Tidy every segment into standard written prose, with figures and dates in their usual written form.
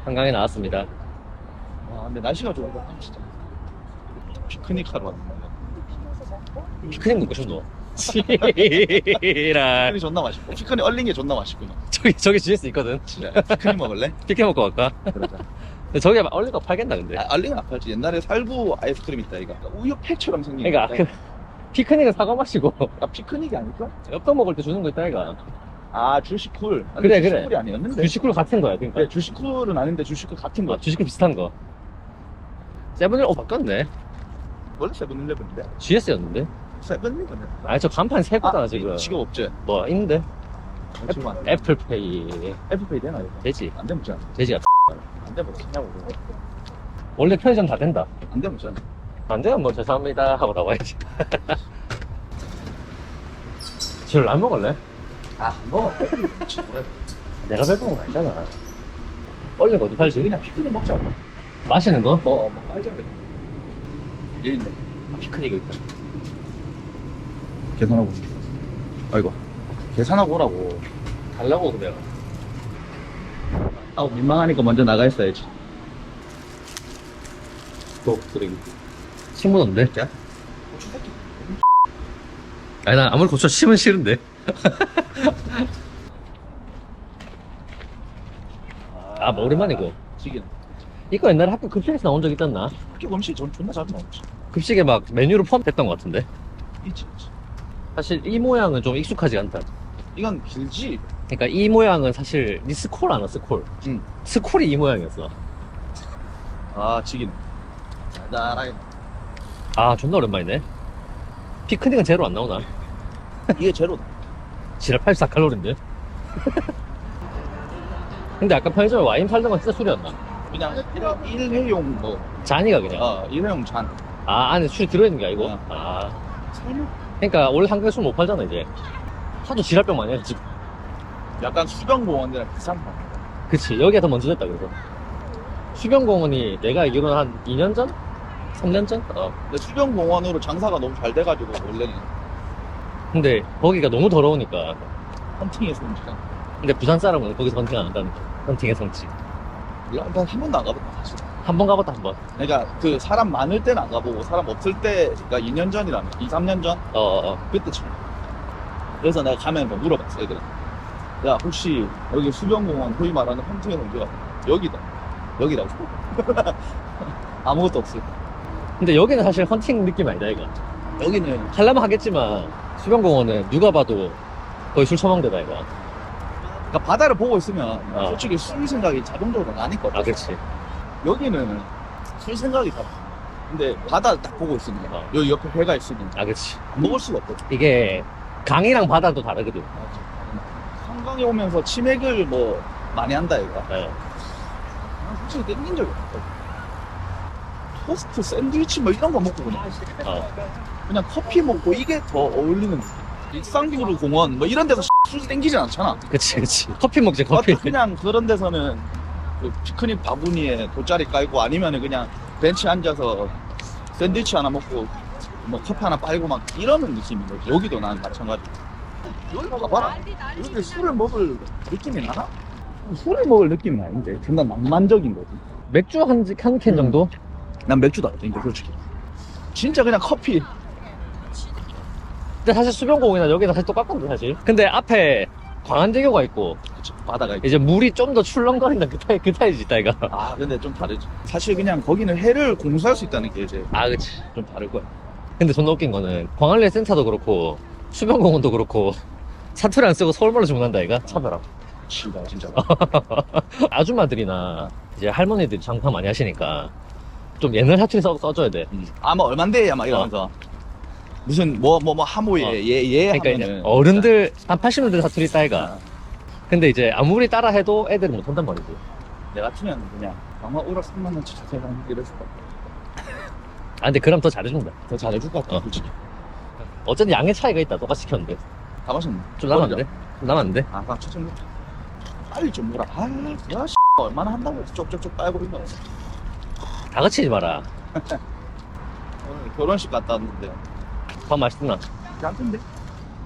한강에 나왔습니다. 와, 근데 날씨가 좋은데 진짜 피크닉 하러 왔네. 피크닉 먹고 싶노? 지랄. 피크닉 존나 맛있고 피크닉 얼린 게 존나 맛있구나. 저기 GS 있거든. 피크닉 먹을래? 피크 먹고 갈까? 그러자. 근데 저기 얼린 거 팔겠나 근데? 얼린은 안 팔지. 옛날에 살구 아이스크림 있다 이거. 우유 팩처럼 생긴 그러니까 건데. 그 피크닉은 사과 마시고 아, 피크닉이 아닐까? 엽떡 먹을 때 주는 거 있다 이가. 아, 주식쿨. 그래, 그래. 주식쿨이 아니었는데. 주식쿨 같은 거야 그러니까. 네, 주식쿨은 아닌데 주식쿨 같은 거. 아, 주식쿨 비슷한 거. 세븐일 바꿨네. 원래 세븐일레븐인데. GS였는데. 세븐일레븐. 아니 저 간판 새 거잖아 지금. 지금 없지. 뭐 있는데? 지금 안 돼. 애플페이 애플페이 되나 이거? 되지. 안 되면 잖아. 되지가. 안 되면 되냐고. 원래 편의점 다 된다. 안 되면 잖아. 안 되면 뭐 죄송합니다 하고 나와야지. 지금 안 먹을래? 아, 뭐. 내가 별거 건 아니잖아. 얼른 어디 팔지? 그냥 피크닉 먹자. 마시는 거? 뭐 알자. 여기 있네. 피크닉 있다. 계산하고. 아이고. 계산하고 오라고. 달라고 그래요. 아, 민망하니까 먼저 나가 있어야지. 또 쓰레기. 친구 없는데? 야? 아니 난 아무리 고쳐 심은 싫은데. 아, 뭐 오랜만이고. 지금 이거 옛날에 학교 급식에서 나온 적 있었나? 학교 음식 존나 잘 나오지. 급식에 막 메뉴로 포함됐던 것 같은데. 있지. 사실 이 모양은 좀 익숙하지 않다. 이건 길지. 그러니까 이 모양은 사실 니 스콜 아나 스콜? 응. 스콜이 이 모양이었어. 아, 지긴. 달달하게. 아 존나 오랜만이네. 피크닉은 제로 안 나오나? 이게 제로다. 지랄 84칼로리인데. 근데 아까 편의점에 와인 팔던 건 진짜 술이었나? 그냥 일회용 뭐. 잔이가 그냥. 일회용 잔. 아 안에 술이 들어있는 게 아니고? 어. 아 설마? 그러니까 원래 한국에 술 못 팔잖아 이제. 하도 지랄병 많이 해가지고. 약간 수변공원이랑 비슷한 거. 그치 여기가 더 먼저 됐다 그래서. 수변공원이 내가 알기로는 한 2년 전? 3년 전? 근데 수변공원으로 장사가 너무 잘 돼가지고 원래는 근데 거기가 너무 더러우니까. 헌팅의 성지잖아. 근데 부산 사람은 거기서 헌팅 안 한다는 거. 헌팅의 성지. 몰라, 난한 번도 안 가봤다 사실. 한 번 가봤다 한 번. 그러니까 그 사람 많을 때는 안 가보고 사람 없을 때, 그러니까 2년 전이라면 2, 3년 전 그때 처음. 그래서 내가 가면 뭐 물어봤어 애들. 야 혹시 여기 수변공원 소위 말하는 헌팅의 성지가 여기다. 여기라고. 아무것도 없어. 근데 여기는 사실 헌팅 느낌 아니다 이거. 여기는 하려면 하겠지만 수변공원은 누가 봐도 거의 술 처먹는 데다 이거. 그러니까 바다를 보고 있으면 어. 솔직히 술 생각이 자동적으로 나니까. 아 그렇지. 여기는 술 생각이 다. 근데 바다를 딱 보고 있으니까 어. 여기 옆에 배가 있으면 아 그렇지. 안 먹을 수가 없거든. 이게 강이랑 바다도 다르거든. 한강에 오면서 치맥을 뭐 많이 한다 이거. 네. 난 솔직히 땡긴 적이 없거든. 토스트, 샌드위치 뭐 이런 거 먹고 그냥 커피 먹고 이게 더 어울리는 느낌. 익산기구루 공원 뭐 이런 데서 술 땡기진 않잖아. 그치 그치. 커피 먹지 커피. 그냥 그런 데서는 그 피크닉 바구니에 돗자리 깔고 아니면은 그냥 벤치 앉아서 샌드위치 하나 먹고 뭐 커피 하나 빨고 막 이러는 느낌인 거지. 여기도 난 마찬가지고. 여기 가봐라. 여기 술을 먹을 느낌이 나나? 술을 먹을 느낌은 아닌데 존나 낭만적인 거지. 맥주 한 캔 정도? 난 맥주도 안 땡겨 솔직히. 진짜 그냥 커피. 근데 사실 수변공원이나 여기는 사실 똑같거든 사실. 근데 앞에 광안대교가 있고 그치, 바다가 있고. 이제 물이 좀 더 출렁거린다 그 타입이지 있다 이가. 아 근데 좀 다르지. 사실 그냥 거기는 해를 공수할 수 있다는 게 이제 아 그치. 좀 다를 거야. 근데 존나 웃긴 거는 광안리 센터도 그렇고 수변공원도 그렇고 사투리 안 쓰고 서울말로 주문한다 이가. 차별하고. 진짜 진짜. 아줌마들이나 이제 할머니들이 장사 많이 하시니까 좀 옛날 사투리 써줘야 돼. 아마 얼만데 막 이러면서 무슨 뭐 하모예 어. 얘 그러니까 하면은 이제 어른들 한 80년대 사투리 따위가. 아, 근데 이제 아무리 따라 해도 애들은 못한단 말이지. 내 같으면 그냥 아마 1억 3만 원치 주세요 이랬을 것 같아. 아 근데 그럼 더 잘해준다. 더 잘해줄 것 같아. 어. 솔직히. 어쨌든 양의 차이가 있다. 똑같이 시켰는데 다 마셨네. 좀 남았는데? 좀 남았는데? 아, 그럼 천천히 먹자. 빨리 좀 먹어라. 아, 야, 얼마나 한다고 쪽쪽쪽 빨고 있나. 다 거치지 마라. 오늘 결혼식 갔다 왔는데 밥 맛있구나. 괜찮던데?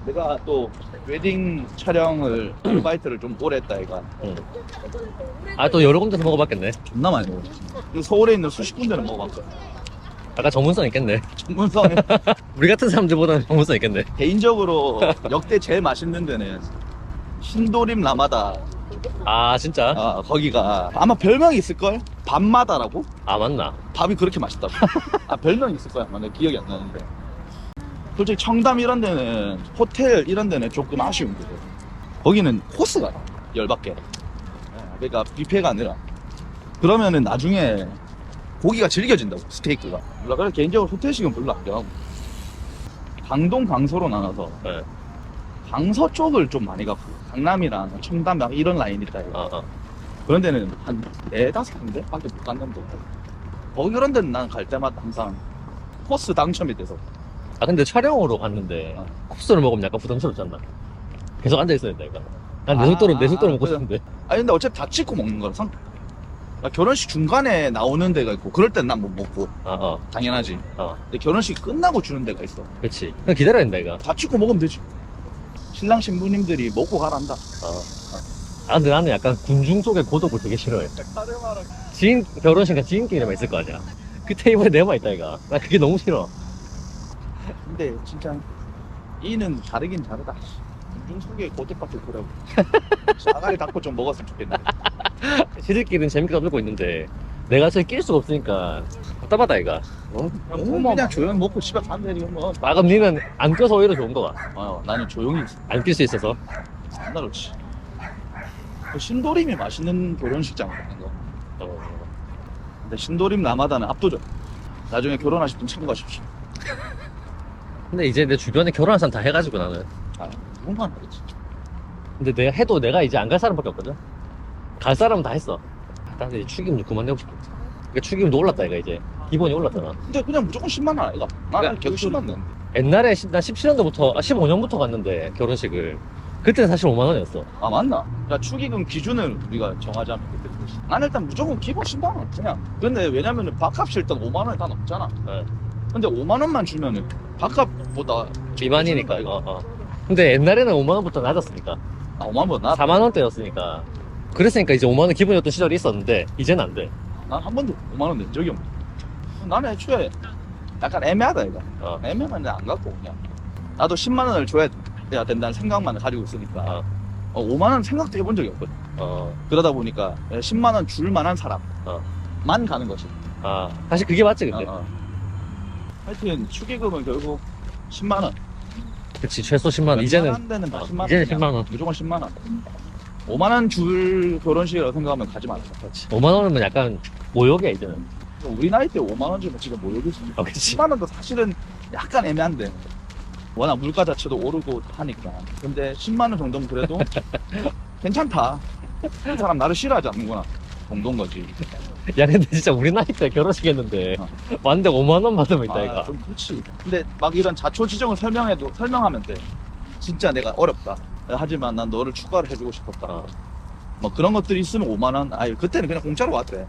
내가 또 웨딩 촬영을 아르바이트를 좀 오래 했다 얘가. 응. 아, 또 여러 군데서 먹어봤겠네. 존나 많이 먹었지. 그리고 서울에 있는 수십 군데는 먹어봤거든. 약간 전문성 있겠네. 전문성에 우리 같은 사람들보다는 전문성 있겠네. 개인적으로 역대 제일 맛있는 데는 신도림 라마다. 아, 진짜? 아, 거기가 아마 별명이 있을걸? 밥마다라고? 아, 맞나? 밥이 그렇게 맛있다고. 아, 별명이 있을 거야. 아마 내가 기억이 안 나는데. 솔직히 청담 이런 데는, 호텔 이런 데는 조금 아쉬운 거고. 거기는 코스가 열받게. 그러니까 뷔페가 아니라. 그러면은 나중에 고기가 질겨진다고, 스테이크가. 몰라, 그래서 개인적으로 호텔식은 별로 안 좋아하고. 강동, 강서로 나눠서 네. 강서 쪽을 좀 많이 갔고, 강남이랑 청담 막 이런 라인 있다 이거. 어. 그런 데는 한 4-5군데 밖에 못 갔는데, 거기 그런 데는 난 갈 때마다 항상 코스 당첨이 돼서. 아, 근데 촬영으로 갔는데 어. 코스를 먹으면 약간 부담스럽지 않나? 계속 앉아있어야 된다, 이거. 난 내 아, 속도로 먹고 그래. 싶은데. 아니 근데 어차피 다 찍고 먹는 거라서. 결혼식 중간에 나오는 데가 있고 그럴 땐 난 못 먹고 어. 당연하지. 어. 근데 결혼식 끝나고 주는 데가 있어. 그렇지. 그냥 기다려야 된다, 이거. 다 찍고 먹으면 되지. 신랑 신부님들이 먹고 가란다. 아, 근데 나는 약간 군중 속의 고독을 되게 싫어해. 지인, 결혼식과 지인끼리만 있을 거 아니야. 그 테이블에 내만 있다, 이거. 나 그게 너무 싫어. 근데 진짜 이는 다르긴 다르다. 군중 속에 고깃밥을 보라고. 아가리 닦고 좀 먹었으면 좋겠네. 시들끼리는 재밌게 떠들고 있는데 내가 저기 낄 수가 없으니까 답답하다, 이거. 그냥 조용히 먹고 집에 가면 되니 뭐. 아, 그럼 니는 안 껴서 오히려 좋은 거야. 나는 조용히 안 낄 수 있어서. 안 나렇지. 신도림이 맛있는 결혼식장 같은 거. 근데 신도림 라마다는 압도적. 나중에 결혼하실 분 참고하십시오. 근데 이제 내 주변에 결혼한 사람 다 해가지고 나는. 아, 누군가는 하겠지. 근데 내가 해도 내가 이제 안 갈 사람밖에 없거든. 갈 사람은 다 했어. 나는 이제 축의금 좀 그만 내고 싶어. 그러니까 축의금도 올랐다, 이거 이제. 기본이 올랐잖아. 근데 그냥 무조건 10만 원 아이가? 나는 계속 10만 원. 옛날에 난 17년도부터, 15년부터 갔는데, 결혼식을. 그때는 사실 5만 원이었어. 아 맞나? 야 축의금 기준을 우리가 정하자면 그때. 난 일단 무조건 기본 10만 원 그냥. 근데 왜냐면은 밥값이 일단 5만 원이 다 넘잖아. 네. 근데 5만 원만 주면은 밥값보다 미만이니까. 주는 거야. 근데 옛날에는 5만 원부터 낮았으니까. 아 5만 원 나? 4만 원대였으니까. 그랬으니까 이제 5만 원 기본이었던 시절이 있었는데, 이제는 안 돼. 난 한 번도 5만 원 낸 적이 없네. 나는 애초에 약간 애매하다 이거. 애매하면 안 갖고 그냥. 나도 10만 원을 줘야 된다는 생각만 가지고 있으니까 5만 원 생각도 해본 적이 없거든. 그러다 보니까 10만 원 줄 만한 사람만 가는 거지. 사실 그게 맞지, 근데. 하여튼 축의금은 결국 10만 원. 그치, 최소 10만 원. 이제는, 웬만한 데는 다 10만 원. 이제는 그냥 10만 원. 무조건 10만 원. 5만 원 줄 결혼식이라고 생각하면 가지 말자. 그렇지. 5만 원이면 약간 모욕이야, 이제는. 우리 나이 때 5만 원 주면 지금 모욕이지. 그치. 10만 원도 사실은 약간 애매한데. 워낙 물가 자체도 오르고 하니까. 근데 10만 원 정도면 그래도 괜찮다. 그 사람 나를 싫어하지 않는구나. 정도인 거지. 야, 근데 진짜 우리 나이 때 결혼식 했는데, 왔는데 5만 원 받으면 있다, 이거. 좀 그렇지. 근데 막 이런 자초지종을 설명하면 돼. 진짜 내가 어렵다. 하지만 난 너를 추가를 해주고 싶었다. 뭐 그런 것들이 있으면 5만 원. 아니 그때는 그냥 공짜로 왔대.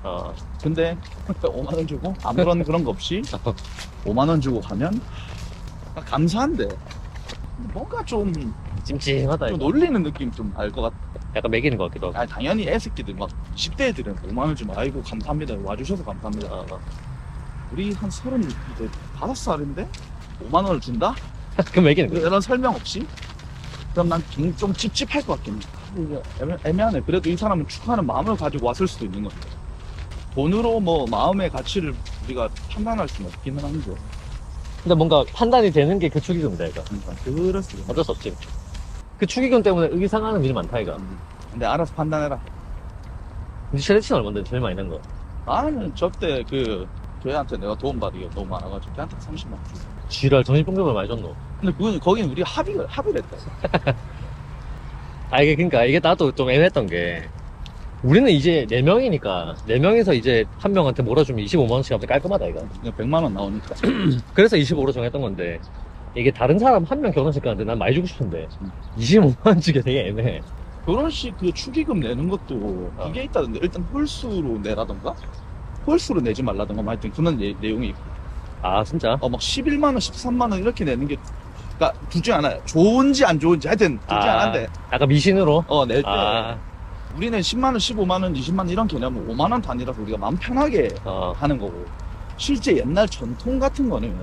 근데 5만 원 주고 아무런 그런 거 없이 5만 원 주고 가면 감사한데 뭔가 좀 찜찜하다, 이거. 놀리는 느낌 좀 알 것 같아. 약간 매기는 것 같기도 하고. 아니 당연히 애새끼들 막 10대 애들은 5만 원 주면 아이고 감사합니다 와주셔서 감사합니다. 우리 한 35살인데 5만 원을 준다? 그럼 매기는 거야. 이런 설명 없이? 그럼 난 좀 찝찝할 것 같긴 해. 이게 애매하네. 그래도 이 사람은 축하하는 마음을 가지고 왔을 수도 있는 거야. 돈으로 뭐 마음의 가치를 우리가 판단할 수는 없기는 한데. 근데 뭔가 판단이 되는 게 그 축의금이다, 이거. 그렇지. 어쩔 수 없지. 그 축의금 때문에 의기상하는 일이 많다, 이거. 근데 알아서 판단해라. 근데 최대치는 얼마인데, 제일 많이 낸 거? 나는 저때 그 걔한테 내가 도움받은 게 너무 많아가지고 걔한테 30만 원 줬어. 지랄, 정신병적을 많이 줬노. 근데 그건 거긴 우리 합의를 했다. 이게 그러니까 이게 나도 좀 애매했던 게, 우리는 이제 4명이니까 4명에서 이제 한 명한테 몰아주면 25만원씩 하면 깔끔하다, 이거. 그냥 100만 원 나오니까. 그래서 25로 정했던 건데, 이게 다른 사람 한 명 결혼식 가는데 난 많이 주고 싶은데 25만원 주기 되게 애매해. 결혼식 그 축의금 내는 것도 그게 있다던데. 일단 홀수로 내라던가 홀수로 내지 말라던가 하여튼 그런 내용이 있고. 아, 진짜? 막 11만 원 13만 원 이렇게 내는 게 그러니까 둘 중 하나야. 좋은지 안 좋은지 하여튼 둘 중 하나인데. 약간 미신으로? 낼 때. 아, 우리는 10만원, 15만원, 20만원 이런 개념은 5만원 단위라서 우리가 마음 편하게 하는 거고. 실제 옛날 전통 같은 거는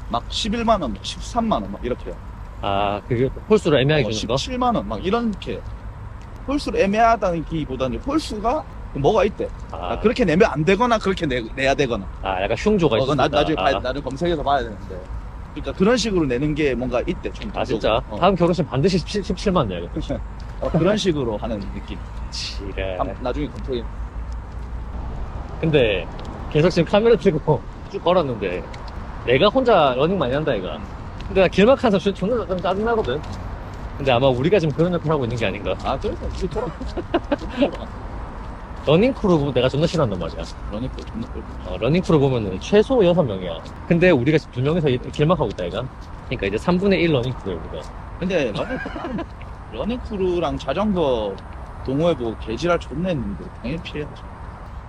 막 11만원, 13만원 막 이렇게요. 아, 그게 홀수로 애매하게 주는 거? 17만원 막 이렇게. 홀수로 애매하다는 기보다는 홀수가 뭐가 있대. 그렇게 내면 안 되거나 그렇게 내야 되거나. 약간 흉조가 있어. 나중에 나중에 검색해서 봐야 되는데. 그러니까 그런 식으로 내는 게 뭔가 있대. 좀 진짜? 다음 결혼식 반드시 17만 내야겠다. 그런 식으로 하는 느낌. 지랄. 나중에 검토해. 근데 계속 지금 카메라 들고 쭉 걸었는데 내가 혼자 러닝 많이 한다 이가. 근데 나 길막하는 사람 존나 좀 짜증나거든. 근데 아마 우리가 지금 그런 역할을 하고 있는 게 아닌가. 그래서 우리 돌아. 러닝크루 보면 내가 존나 싫어한단 말이야. 러닝크루 존나 꿀. 러닝크루 보면은 최소 6명이야. 근데 우리가 지금 2명이서 길막하고 있다 이가. 그러니까 이제 3분의 1 러닝크루야 우리가. 근데 러닝크루랑 자전거 동호회보고 개지랄 존나 했는데 당연히 피해야죠.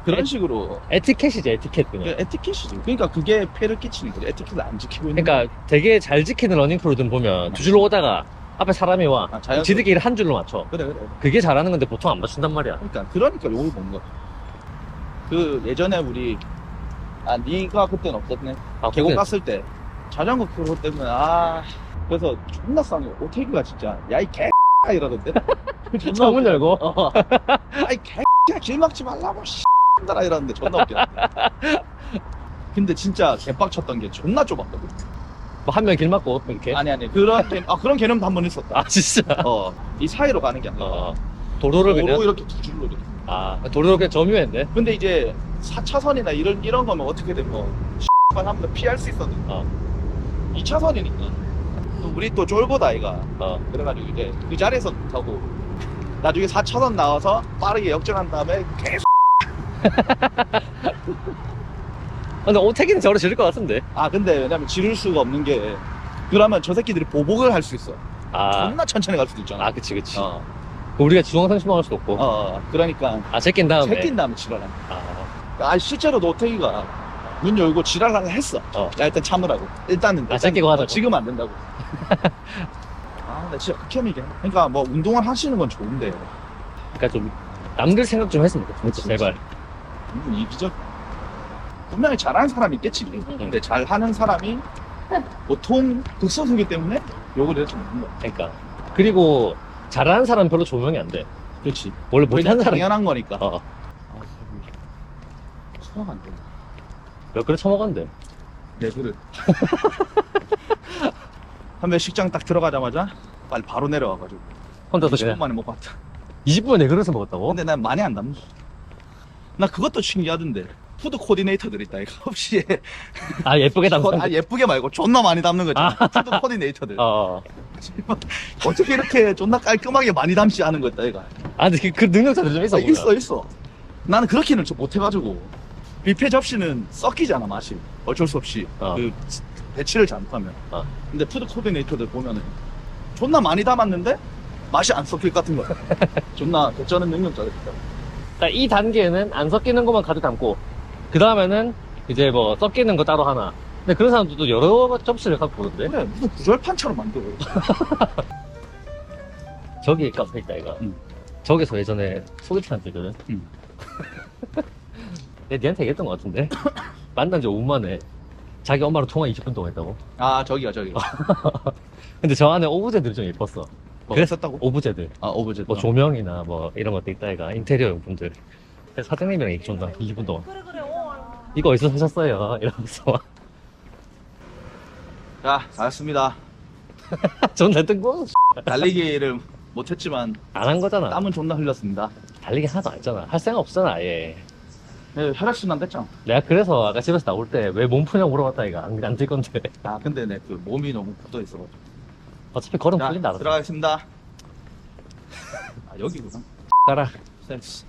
그런 식으로 에티켓이지 에티켓 그냥. 에티켓이지. 그러니까 그게 폐를 끼치는 거지. 에티켓을 안 지키고 있는. 그러니까 되게 잘 지키는 러닝크루들 보면 두 줄로 오다가 앞에 사람이 와. 지들끼리 한 줄로 맞춰. 그래. 그게 잘하는 건데 보통 안 맞춘단 말이야. 그러니까 욕을 먹는 거야. 그 예전에 우리 네가 그때는 없었네. 계곡 그때- 갔을 때 자전거 그거 때문에 그래서 존나 싸네. 오태기가 진짜 야 이 개 이러던데. 존나 문 열고. 아이 개 길 막지 말라고 씨들아 이러는데 존나 웃겨. 근데 진짜 개빡쳤던 게 존나 좁았거든. 뭐 한 명 길 막고 이렇게. 아니 그런 개념도 한 번 있었다. 진짜. 이 사이로 가는 게 아니라 도로를 그냥. 도로 이렇게 두 줄로 이렇게. 도로를 그냥 점유했네. 근데 이제 4차선이나 이런 거면 어떻게든 뭐 X만 하면 피할 수 있었는데 2차선이니까 우리 또 쫄보다 아이가. 그래가지고 이제 그 자리에서 타고 나중에 4차선 나와서 빠르게 역전한 다음에 계속. 근데 오태기는 저를 지를 것 같은데. 근데 왜냐면 지를 수가 없는 게 그러면 저 새끼들이 보복을 할 수 있어. 아, 존나 천천히 갈 수도 있잖아. 그치, 그치. 우리가 중앙선심만 할 수도 없고. 그러니까 제낀 다음에. 새낀 다음에 지랄하는. 실제로 노태기가 문 열고 지랄하려 했어. 야, 일단 참으라고. 일단은. 새끼고 하자고. 지금 안 된다고. 나 진짜 극혐이게. 그러니까 뭐 운동을 하시는 건 좋은데. 그러니까 좀 남들 생각 좀 했으면 좋겠어, 제발. 이기적. 분명히 잘하는 사람이 있겠지. 근데 잘하는 사람이 보통 극소수기 때문에 욕을 해서 먹는 거야. 그러니까. 그리고 잘하는 사람 별로 조명이 안 돼. 그렇지. 원래 못하는 사람. 당연한 거니까. 소화가 안 된다. 몇 그릇 처먹었는데. 네 그릇. 한번 식장 딱 들어가자마자 빨리 바로 내려와가지고 혼자서 20분 그냥. 만에 먹고 왔다. 20분에 네 그릇을 먹었다고? 근데 난 많이 안 남는. 나 그것도 신기하던데. 푸드 코디네이터들 있다 이거 없이. 예쁘게 담는. 예쁘게 말고 존나 많이 담는 거지. 푸드 코디네이터들. 어떻게 이렇게 존나 깔끔하게 많이 담지 않은 거다 이거. 근데 그 능력자들 좀 있어. 있어. 나는 그렇게는 좀 못해가지고 뷔페 접시는 썩기잖아 맛이. 어쩔 수 없이 그 배치를 잘못하면. 근데 푸드 코디네이터들 보면은 존나 많이 담았는데 맛이 안 섞일 것 같은 거야. 존나 개쩌는 능력자들 있다. 딱 이 단계는 안 섞이는 것만 가득 담고, 그 다음에는 이제 뭐 섞이는 거 따로 하나. 근데 그런 사람들도 여러 접시를 갖고 오는데. 그래 무슨 구절판처럼 만들어. 저기 카페 있다 이거. 저기서 예전에 소개팅 한 때거든. 내가 니한테 얘기했던 것 같은데. 만난 지 5분 만에 자기 엄마랑 통화 20분 동안 했다고. 저기요. 근데 저 안에 오브제들이 좀 예뻤어. 그랬었다고? 오브제들. 오브제. 뭐 조명이나 뭐 이런 것도 있다 이가. 인테리어 용품들. 그래서 사장님이랑 얘기 좀 20분 동안. 이거 어디서 사셨어요? 이러면서. 자, 잘했습니다. 존나 뜬거? 달리기를 못했지만 안 한 거잖아. 땀은 존나 흘렸습니다. 달리기 하나도 안 했잖아. 할 생각 없잖아, 아예. 네, 혈액순환 됐잖아. 내가 그래서 아까 집에서 나올 때 왜 몸 푸냐고 물어봤다, 이거. 안 될 건데. 근데 내 그 몸이 너무 굳어 있어가지고. 어차피 걸음 자, 풀린다. 들어가겠습니다. 여기구나. 따라. 센스.